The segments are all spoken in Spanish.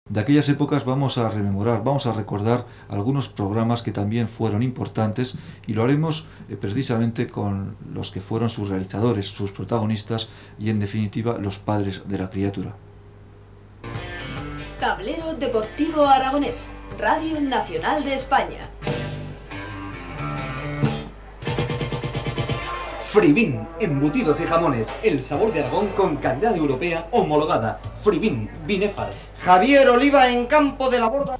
De aquellas épocas vamos a rememorar, vamos a recordar algunos programas que también fueron importantes y lo haremos precisamente con los que fueron sus realizadores, sus protagonistas y en definitiva los padres de la criatura. Tablero Deportivo Aragonés, Radio Nacional de España. Fribin, embutidos y jamones, el sabor de Aragón con calidad europea homologada. Fribin, Binefar. Javier Oliva en Campo de la Borda.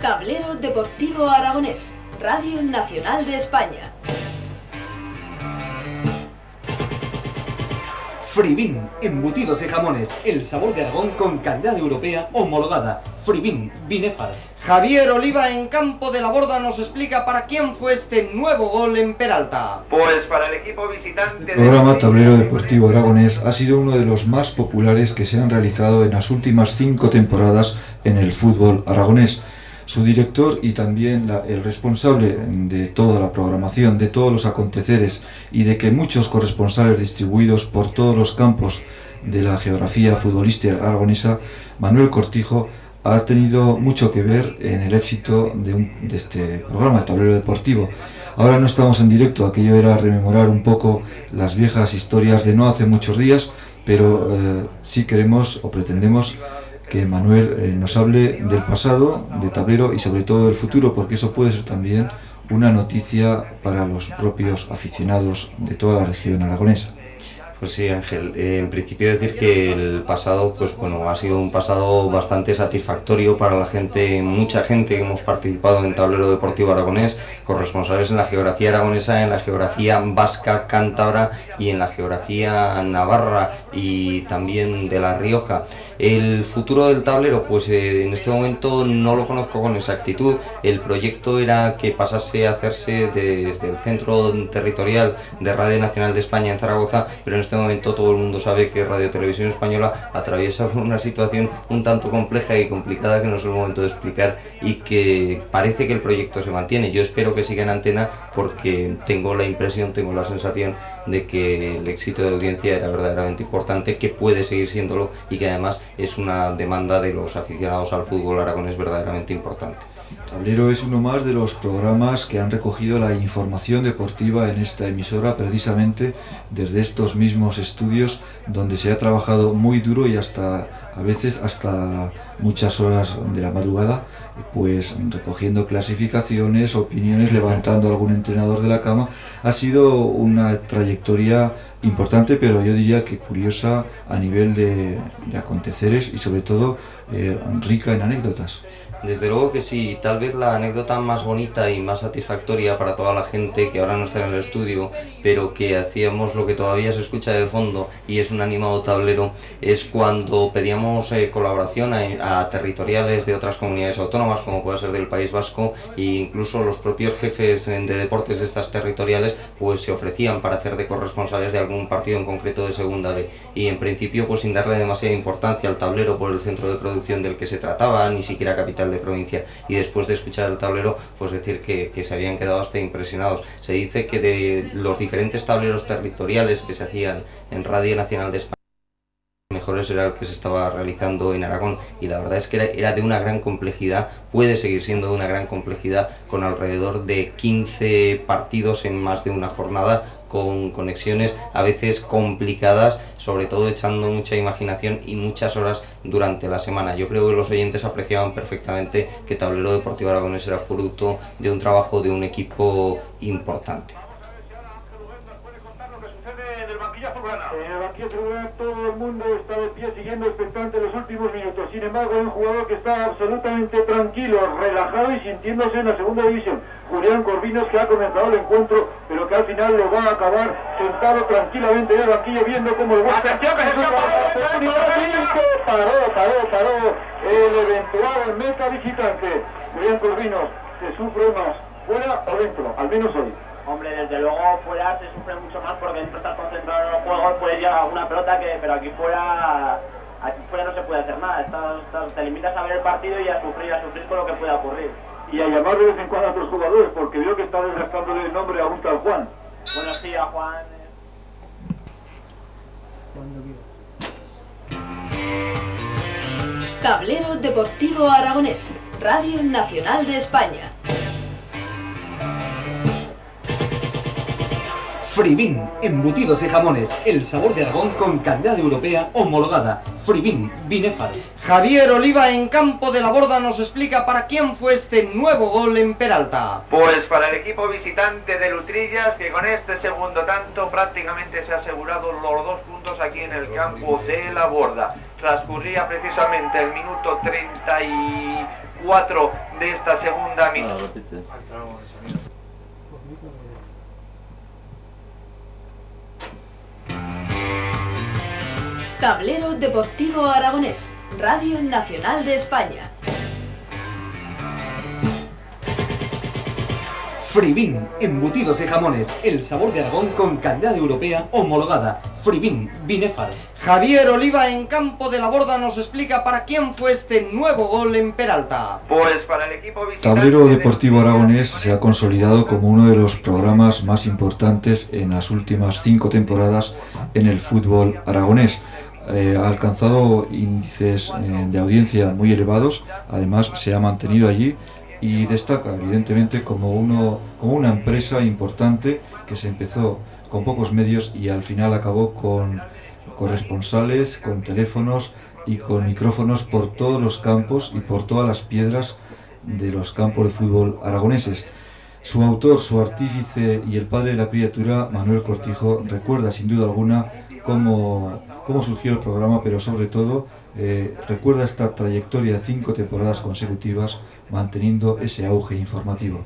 Tablero Deportivo Aragonés, Radio Nacional de España. Fribin, embutidos y jamones, el sabor de Aragón con calidad europea homologada. Fribin, Binefar. Javier Oliva en Campo de la Borda nos explica para quién fue este nuevo gol en Peralta. Pues para el equipo visitante... El programa Tablero Deportivo Aragonés ha sido uno de los más populares que se han realizado en las últimas 5 temporadas en el fútbol aragonés. Su director y también el responsable de toda la programación, de todos los aconteceres y de que muchos corresponsales distribuidos por todos los campos de la geografía futbolística aragonesa, Manuel Cortijo, ha tenido mucho que ver en el éxito de este programa de Tablero Deportivo. Ahora no estamos en directo, aquello era rememorar un poco las viejas historias de no hace muchos días, pero sí queremos o pretendemos que Manuel nos hable del pasado, de Tablero y sobre todo del futuro, porque eso puede ser también una noticia para los propios aficionados de toda la región aragonesa. Pues sí, Ángel, en principio decir que el pasado, pues bueno, ha sido un pasado bastante satisfactorio para la gente, mucha gente que hemos participado en Tablero Deportivo Aragonés, corresponsales en la geografía aragonesa, en la geografía vasca, cántabra y en la geografía navarra y también de La Rioja. El futuro del tablero, pues en este momento no lo conozco con exactitud. El proyecto era que pasase a hacerse desde el centro territorial de Radio Nacional de España en Zaragoza, pero en este momento todo el mundo sabe que Radio Televisión Española atraviesa por una situación un tanto compleja y complicada que no es el momento de explicar y que parece que el proyecto se mantiene. Yo espero que siga en antena porque tengo la impresión, tengo la sensación de que el éxito de audiencia era verdaderamente importante, que puede seguir siéndolo y que además es una demanda de los aficionados al fútbol aragonés verdaderamente importante. Tablero es uno más de los programas que han recogido la información deportiva en esta emisora, precisamente desde estos mismos estudios donde se ha trabajado muy duro y a veces hasta muchas horas de la madrugada, pues recogiendo clasificaciones, opiniones, levantando a algún entrenador de la cama. Ha sido una trayectoria importante, pero yo diría que curiosa a nivel de aconteceres y sobre todo rica en anécdotas. Desde luego que sí, tal vez la anécdota más bonita y más satisfactoria para toda la gente que ahora no está en el estudio, pero que hacíamos lo que todavía se escucha de fondo y es un animado tablero, es cuando pedíamos colaboración a territoriales de otras comunidades autónomas, como puede ser del País Vasco, e incluso los propios jefes de deportes de estas territoriales pues se ofrecían para hacer de corresponsales de algún partido en concreto de Segunda B, y en principio pues sin darle demasiada importancia al tablero por el centro de producción del que se trataba, ni siquiera capital de provincia, y después de escuchar el tablero pues decir que se habían quedado hasta impresionados. Se dice que de los diferentes tableros territoriales que se hacían en Radio Nacional de España, mejores era el que se estaba realizando en Aragón, y la verdad es que era de una gran complejidad, puede seguir siendo de una gran complejidad, con alrededor de 15 partidos en más de una jornada, con conexiones a veces complicadas, sobre todo echando mucha imaginación y muchas horas durante la semana. Yo creo que los oyentes apreciaban perfectamente que Tablero Deportivo Aragonés era fruto de un trabajo de un equipo importante. En el banquillo azulgrana todo el mundo está de pie siguiendo expectante los últimos minutos. Sin embargo, hay un jugador que está absolutamente tranquilo, relajado y sintiéndose en la segunda división. Julián Corvinos, que ha comenzado el encuentro, pero que al final lo va a acabar sentado tranquilamente en el banquillo viendo cómo el ¡Atención, que se escapa! Paró el eventual meta visitante. Julián Corvinos, se sufre más fuera o dentro, al menos hoy. Hombre, desde luego fuera se sufre mucho más porque dentro estás concentrado en el juego, puede llegar alguna pelota, pero aquí fuera no se puede hacer nada. Te limitas a ver el partido y a sufrir con lo que pueda ocurrir. Y a llamar de vez en cuando a otros jugadores, porque veo que está desgastándole el nombre a un tal Juan. Bueno, sí, a Juan... Tablero Deportivo Aragonés, Radio Nacional de España. Fribin, embutidos y jamones, el sabor de Aragón con calidad europea homologada. Fribin, Binefar. Javier Oliva en Campo de la Borda nos explica para quién fue este nuevo gol en Peralta. Pues para el equipo visitante de Lutrillas, que con este segundo tanto prácticamente se ha asegurado los 2 puntos aquí en el campo de la Borda. Transcurría precisamente el minuto 34 de esta segunda mitad. Tablero Deportivo Aragonés, Radio Nacional de España. Fribin, embutidos y jamones, el sabor de Aragón con calidad europea homologada. Fribin, Binefar. Javier Oliva en Campo de la Borda nos explica para quién fue este nuevo gol en Peralta. Pues para el equipo visitante... Tablero Deportivo Aragonés se ha consolidado como uno de los programas más importantes en las últimas 5 temporadas en el fútbol aragonés. Ha alcanzado índices de audiencia muy elevados, además se ha mantenido allí y destaca evidentemente como una empresa importante que se empezó con pocos medios y al final acabó con corresponsales, con teléfonos y con micrófonos por todos los campos y por todas las piedras de los campos de fútbol aragoneses. Su autor, su artífice y el padre de la criatura, Manuel Cortijo, recuerda sin duda alguna cómo surgió el programa, pero sobre todo recuerda esta trayectoria de 5 temporadas consecutivas manteniendo ese auge informativo.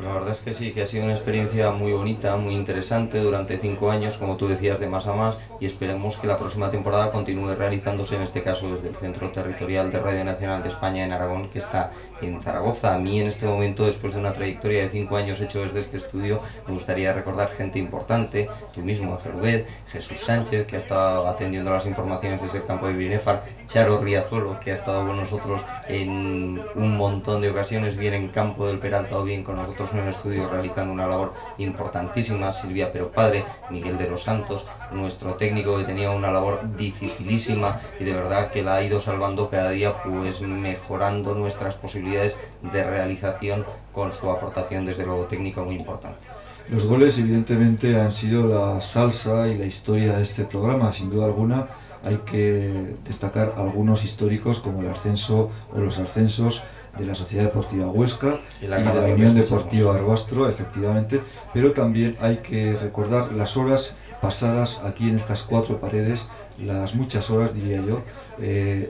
La verdad es que sí, que ha sido una experiencia muy bonita, muy interesante durante 5 años, como tú decías, de más a más, y esperemos que la próxima temporada continúe realizándose, en este caso desde el Centro Territorial de Radio Nacional de España en Aragón, que está en Zaragoza. A mí en este momento, después de una trayectoria de 5 años hecho desde este estudio, me gustaría recordar gente importante, tú mismo, Gerubet, Jesús Sánchez, que ha estado atendiendo las informaciones desde el campo de Binefar, Charo Riazuelo, que ha estado con nosotros en un montón de ocasiones, bien en Campo del Peralta o bien con nosotros en el estudio realizando una labor importantísima, Silvia Pero Padre, Miguel de los Santos, nuestro técnico que tenía una labor dificilísima y de verdad que la ha ido salvando cada día, pues mejorando nuestras posibilidades de realización con su aportación desde luego técnica muy importante. Los goles evidentemente han sido la salsa y la historia de este programa, sin duda alguna. Hay que destacar algunos históricos como el ascenso o los ascensos de la Sociedad Deportiva Huesca y de la Unión Deportiva Arbastro, efectivamente, pero también hay que recordar las horas pasadas aquí en estas 4 paredes, las muchas horas diría yo,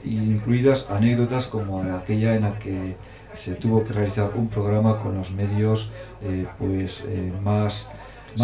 incluidas anécdotas como aquella en la que se tuvo que realizar un programa con los medios más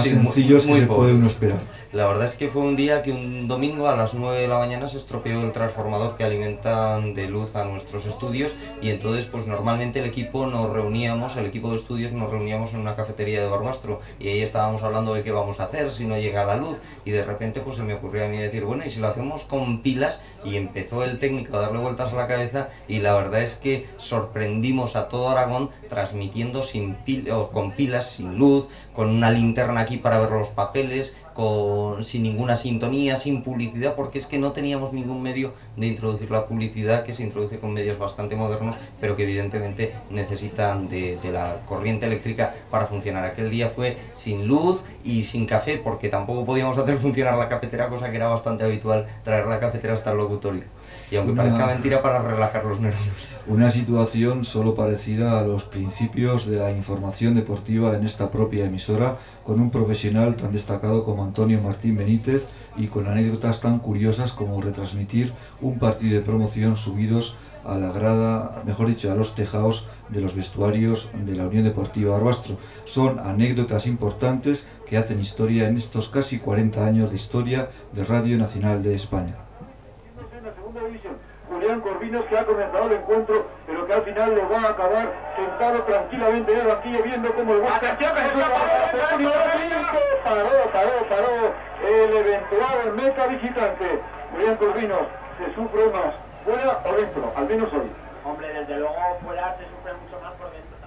sí, sencillos muy que se puede uno esperar. La verdad es que fue un día que un domingo a las 9 de la mañana se estropeó el transformador que alimentan de luz a nuestros estudios y entonces pues normalmente el equipo de estudios nos reuníamos en una cafetería de Barbastro y ahí estábamos hablando de qué vamos a hacer si no llega la luz y de repente pues se me ocurrió a mí decir, bueno, y si lo hacemos con pilas, y empezó el técnico a darle vueltas a la cabeza y la verdad es que sorprendimos a todo Aragón transmitiendo con pilas, sin luz, con una linterna aquí para ver los papeles, sin ninguna sintonía, sin publicidad, porque es que no teníamos ningún medio de introducir la publicidad que se introduce con medios bastante modernos, pero que evidentemente necesitan de la corriente eléctrica para funcionar. Aquel día fue sin luz y sin café, porque tampoco podíamos hacer funcionar la cafetera, cosa que era bastante habitual, traer la cafetera hasta el locutorio. Y aunque parezca mentira, para relajar los nervios. Una situación solo parecida a los principios de la información deportiva en esta propia emisora, con un profesional tan destacado como Antonio Martín Benítez y con anécdotas tan curiosas como retransmitir un partido de promoción subidos a la grada, mejor dicho, a los tejados de los vestuarios de la Unión Deportiva Barbastro. Son anécdotas importantes que hacen historia en estos casi 40 años de historia de Radio Nacional de España. Julián Corvinos, que ha comenzado el encuentro, pero que al final lo va a acabar sentado tranquilamente en el banquillo viendo cómo el Huesca... Paró el eventual meta visitante. Julián Corvinos, se sufre más fuera o dentro, al menos hoy. Hombre, desde luego fuera se sufre mucho más por dentro.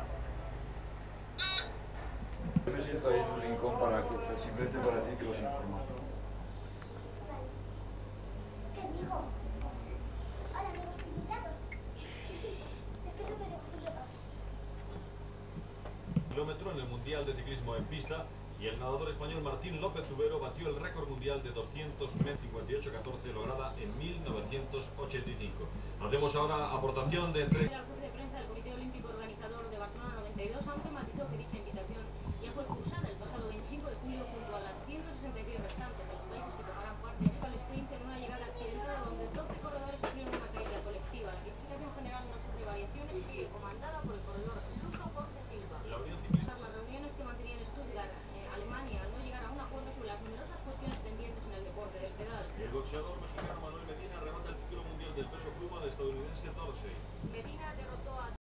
Me siento ahí en un rincón simplemente para decir que los informo. oro en el Mundial de Ciclismo en Pista y el nadador español Martín López Zubero batió el récord mundial de 200 m 58-14 lograda en 1985. Hacemos ahora aportación de entre...